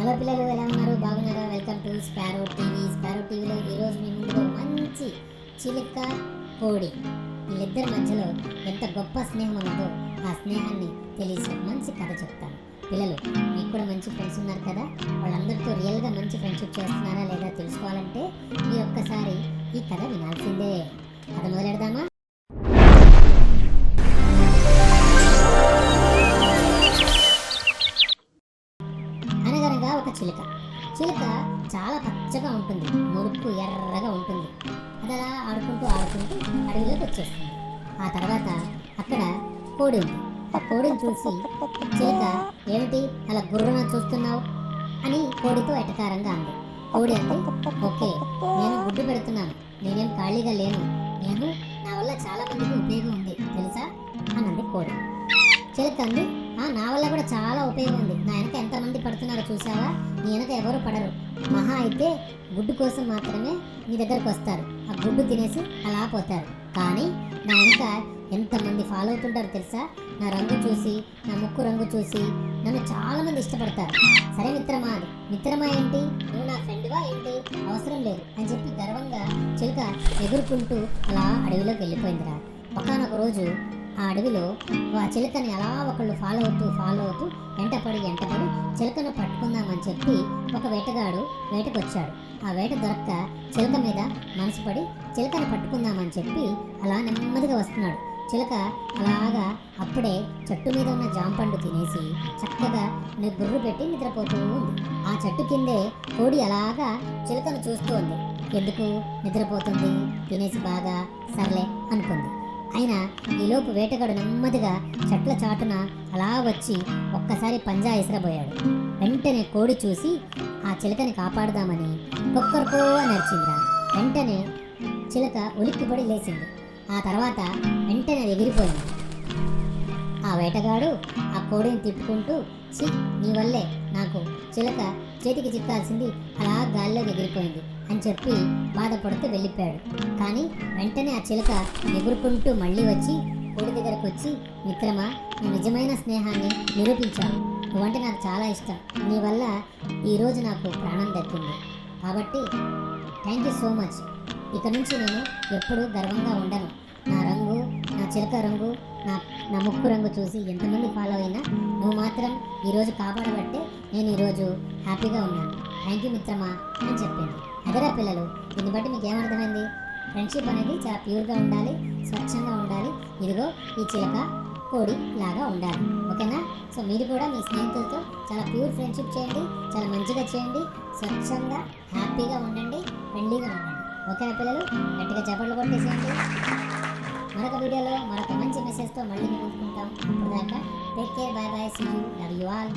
Hello పిల్లలు, ఎలా ఉన్నారు? బాగున్నారా? Welcome to sparrow TV. Sparrow టీవీలో ఈరోజు మీ ముందులో మంచి చిలుక కోడి వీళ్ళిద్దరి మధ్యలో ఎంత గొప్ప స్నేహం ఉన్నదో ఆ స్నేహాన్ని తెలిసి మంచి కథ చెప్తాను. పిల్లలు, మీకు కూడా మంచి ఫ్రెండ్స్ ఉన్నారు కదా, వాళ్ళందరితో రియల్గా మంచి ఫ్రెండ్షిప్ చేస్తున్నారా లేదా తెలుసుకోవాలంటే మీరు ఒక్కసారి ఈ కథ వినాల్సిందే. కథ మొదలెడదామా? అనగనగా ఒక చిలుక చాలా పచ్చగా ఉంటుంది, మురుపు ఎర్రగా ఉంటుంది. అది అలా ఆడుకుంటూ అడవిలోకి వచ్చేస్తుంది. ఆ తర్వాత అక్కడ కోడి ఉంది. ఆ కోడిని చూసి చిలుక, ఏమిటి అలా గుర్రన చూస్తున్నావు అని కోడితో ఎటకారంగా అంది. కోడి అంది, ఓకే, నేను గుడ్డు పెడుతున్నాను, నేనేం ఖాళీగా లేను, నా వల్ల చాలా మందికి ఉపయోగం ఉంది తెలుసా అన్నది కోడి. చిలుక అంది, నా వల్ల కూడా చాలా ఉపయోగం ఉంది, నా వెనక ఎంతమంది పడుతున్నారో చూసావా, నీ వెనక ఎవరు పడరు, మహా అయితే గుడ్డు కోసం మాత్రమే నీ దగ్గరకు వస్తారు, ఆ గుడ్డు తినేసి అలా పోతారు, కానీ నా వెనక ఎంతమంది ఫాలో అవుతుంటారు తెలుసా, నా రంగు చూసి, నా ముక్కు రంగు చూసి నన్ను చాలా మంది ఇష్టపడతారు. సరే మిత్రమా, అది మిత్రమా ఏంటి, నువ్వు నా ఫ్రెండ్వా ఏంటి, అవసరం లేదు అని చెప్పి గర్వంగా చిలుక ఎగురుకుంటూ అలా అడవిలోకి వెళ్ళిపోయిందిరా. ఒకానొక రోజు ఆ అడవిలో ఆ చిలుకని అలా ఒకళ్ళు ఫాలో అవుతూ వెంటపడి చిలుకను పట్టుకుందామని చెప్పి ఒక వేటగాడు వేటకు వచ్చాడు. ఆ వేట దొరక్క చిలుక మీద మనసు పడి చిలుకను పట్టుకుందామని చెప్పి అలా నెమ్మదిగా వస్తున్నాడు. చిలుక అలాగా అప్పుడే చెట్టు మీద ఉన్న జాంపండు తినేసి చక్కగా గుర్రు పెట్టి నిద్రపోతూ ఉంది. ఆ చెట్టు కిందే కోడి అలాగా చిలుకను చూస్తూ ఉంది. ఎందుకు నిద్రపోతుంది, తినేసి బాగా, సర్లే అనుకుంది. అయినా ఈలోపు వేటగాడు నెమ్మదిగా చెట్ల చాటున అలా వచ్చి ఒక్కసారి పంజా ఇసిరబోయాడు. వెంటనే కోడి చూసి ఆ చిలుకని కాపాడుదామని కొక్కర్కో అని అరిచిందిరా. వెంటనే చిలుక ఉలిక్కిపడి లేచింది. ఆ తర్వాత వెంటనే ఎగిరిపోయింది. ఆ వేటగాడు ఆ కోడిని తిప్పుకుంటూ, నీ వల్లే నాకు చిలుక చేతికి చిక్కాల్సింది అలా గాల్లోకి ఎగిరిపోయింది అని చెప్పి బాధపడుతూ వెళ్ళిపోయాడు. కానీ వెంటనే ఆ చిలుక ఎగురుకుంటూ మళ్ళీ వచ్చి కోడి దగ్గరకు వచ్చి, మిత్రమా, నీ నిజమైన స్నేహాన్ని నిరూపించావు, నువ్వంటే నాకు చాలా ఇష్టం, నీ వల్ల ఈరోజు నాకు ప్రాణం దక్కింది, కాబట్టి థ్యాంక్ యూ సో మచ్. ఇక నుంచి నేను ఎప్పుడూ గర్వంగా ఉండను, నా రంగు, నా చిలుక రంగు, నా ముక్కు రంగు చూసి ఎంతమంది ఫాలో అయినా నువ్వు మాత్రం ఈరోజు కాపాడబట్టే నేను ఈరోజు హ్యాపీగా ఉన్నాను, థ్యాంక్ యూ మిత్రమా అని చెప్పింది. అదేరా పిల్లలు, దీన్ని బట్టి మీకు ఏమర్థమైంది? ఫ్రెండ్షిప్ అనేది చాలా ప్యూర్గా ఉండాలి, స్వచ్ఛంగా ఉండాలి. ఇదిగో ఈ చిలక కోడి లాగా ఉండాలి, ఓకేనా? సో మీరు కూడా మీ స్నేహితులతో చాలా ప్యూర్ ఫ్రెండ్షిప్ చేయండి, చాలా మంచిగా చేయండి, స్వచ్ఛంగా హ్యాపీగా ఉండండి, ఫ్రెండ్లీగా ఉండండి, ఓకేనా పిల్లలు? గట్టిగా చప్పట్లు కొట్టేసేయండి. మరొక వీడియోలో మరొక మంచి మెసేజ్తో మళ్ళీ మేము ముందుకుంటాం. అప్పటిదాకా take care, bye bye, see you, love you all.